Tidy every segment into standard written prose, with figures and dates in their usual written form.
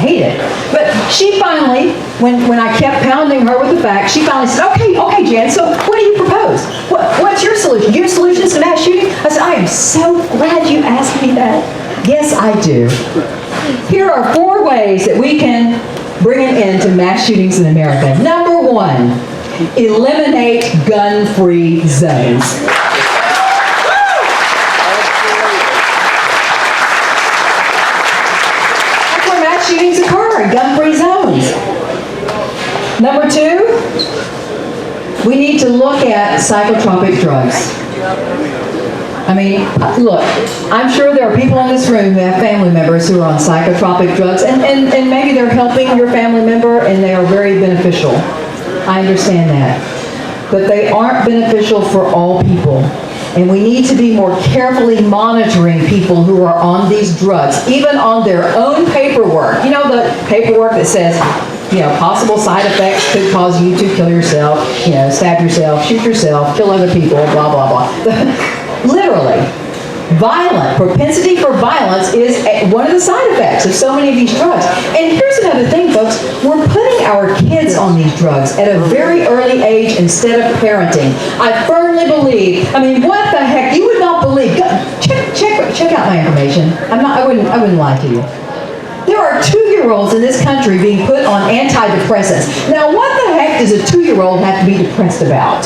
hate it. But she finally, when I kept pounding her with the facts, she finally said, okay, Jan, so what do you propose? What's your solution? Your solution to mass shooting? I said, I am so glad you asked me that. Yes, I do. Here are 4 ways that we can bring an end to mass shootings in America. Number 1, eliminate gun-free zones. That's where mass shootings occur, in gun-free zones. Number 2, we need to look at psychotropic drugs. I mean, look, I'm sure there are people in this room who have family members who are on psychotropic drugs, and maybe they're helping your family member and they are very beneficial. I understand that. But they aren't beneficial for all people. And we need to be more carefully monitoring people who are on these drugs, even on their own paperwork. You know, the paperwork that says, possible side effects could cause you to kill yourself, stab yourself, shoot yourself, kill other people, blah, blah, blah. Literally, propensity for violence is one of the side effects of so many of these drugs. And here's another thing, folks. We're putting our kids on these drugs at a very early age instead of parenting. I firmly believe, what the heck? You would not believe. Check out my information. I wouldn't lie to you. There are 2-year-olds in this country being put on antidepressants. Now, what the heck does a 2-year-old have to be depressed about?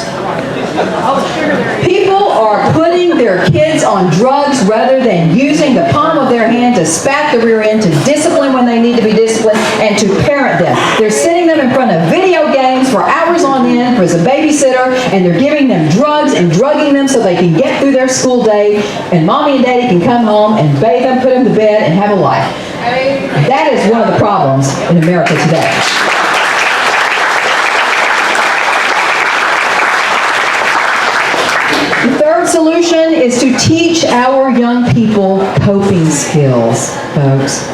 People are putting their kids on drugs rather than using the palm of their hand to spat the rear end, to discipline when they need to be disciplined, and to parent them. They're sitting them in front of video games for hours on end as a babysitter, and they're giving them drugs and drugging them so they can get through their school day, and mommy and daddy can come home and bathe them, put them to bed, and have a life. That is one of the problems in America today. The third solution is to teach our young people coping skills, folks.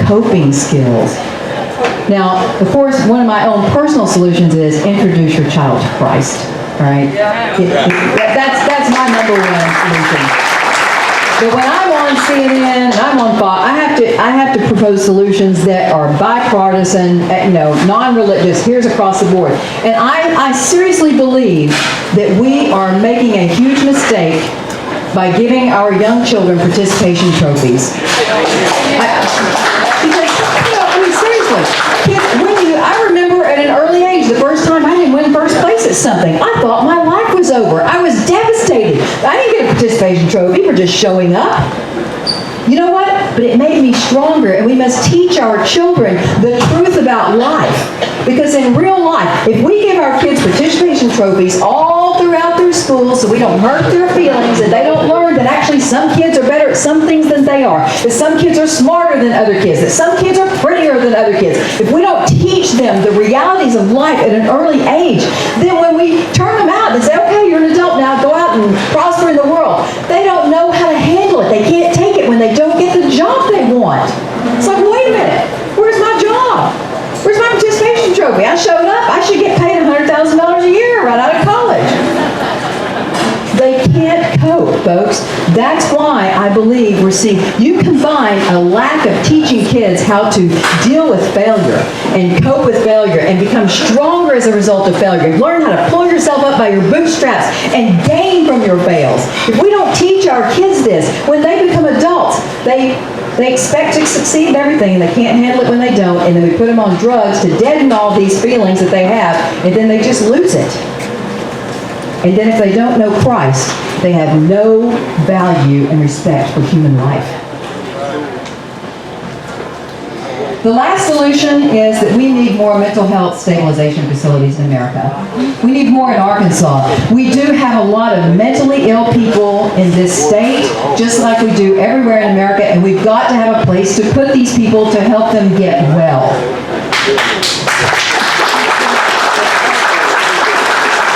Coping skills. Now, of course, one of my own personal solutions is introduce your child to Christ. All right? That's my number 1 solution. But when I'm on CNN and I'm on Fox, I have to propose solutions that are bipartisan, non-religious, here's across the board. And I seriously believe that we are making a huge mistake by giving our young children participation trophies. Seriously, I remember at an early age, the first time I didn't win first place at something, I thought my life was over. I was devastated. I didn't get a participation trophy for just showing up. You know what? But it made me stronger, and we must teach our children the truth about life. Because in real life, if we give our kids participation trophies all throughout their school so we don't hurt their feelings and they don't learn that actually some kids are better at some things than they are, that some kids are smarter than other kids, that some kids are prettier than other kids, if we don't teach them the realities of life at an early age, then when we turn them out and say, okay, you're an adult now, go out and prosper in the world, they don't know how to handle it. They can't take it when they don't get the job they want. It's like, wait a minute, where's my job? Where's my participation trophy? I showed up. I should get paid $100,000 a year right out of college. They can't cope, folks. That's why I believe we're seeing, you combine a lack of teaching kids how to deal with failure and cope with failure and become stronger as a result of failure. Learn how to pull yourself up by your bootstraps and gain from your fails. If we don't teach our kids this, when they become adults, they expect to succeed in everything, and they can't handle it when they don't, and then we put them on drugs to deaden all these feelings that they have, and then they just lose it. And then if they don't know Christ, they have no value and respect for human life. The last solution is that we need more mental health stabilization facilities in America. We need more in Arkansas. We do have a lot of mentally ill people in this state, just like we do everywhere in America, and we've got to have a place to put these people to help them get well.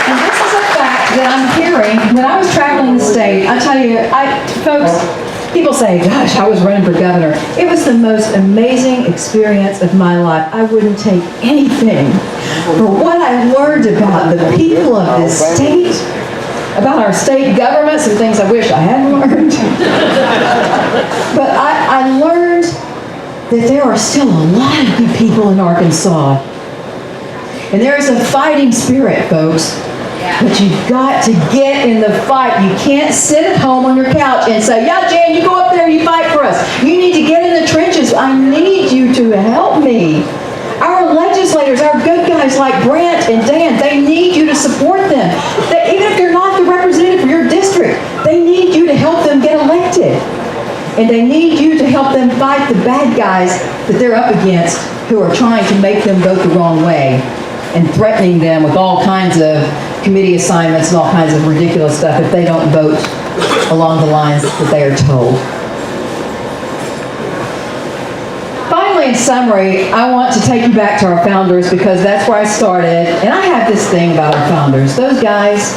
And this is a fact that I'm hearing when I was traveling the state. I tell you, folks, people say, gosh, I was running for governor. It was the most amazing experience of my life. I wouldn't take anything for what I learned about the people of this state, about our state government, some things I wish I hadn't learned. But I learned that there are still a lot of good people in Arkansas. And there is a fighting spirit, folks. But you've got to get in the fight. You can't sit at home on your couch and say, yeah, Jan, you go up there, you fight for us. You need to get in the trenches. I need you to help me. Our legislators, our good guys like Brent and Dan, they need you to support them. Even if they're not the representative for your district, they need you to help them get elected. And they need you to help them fight the bad guys that they're up against who are trying to make them vote the wrong way and threatening them with all kinds of committee assignments and all kinds of ridiculous stuff if they don't vote along the lines that they are told. Finally, in summary, I want to take you back to our founders because that's where I started. And I have this thing about our founders. Those guys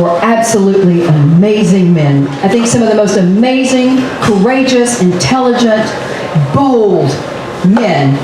were absolutely amazing men. I think some of the most amazing, courageous, intelligent, bold men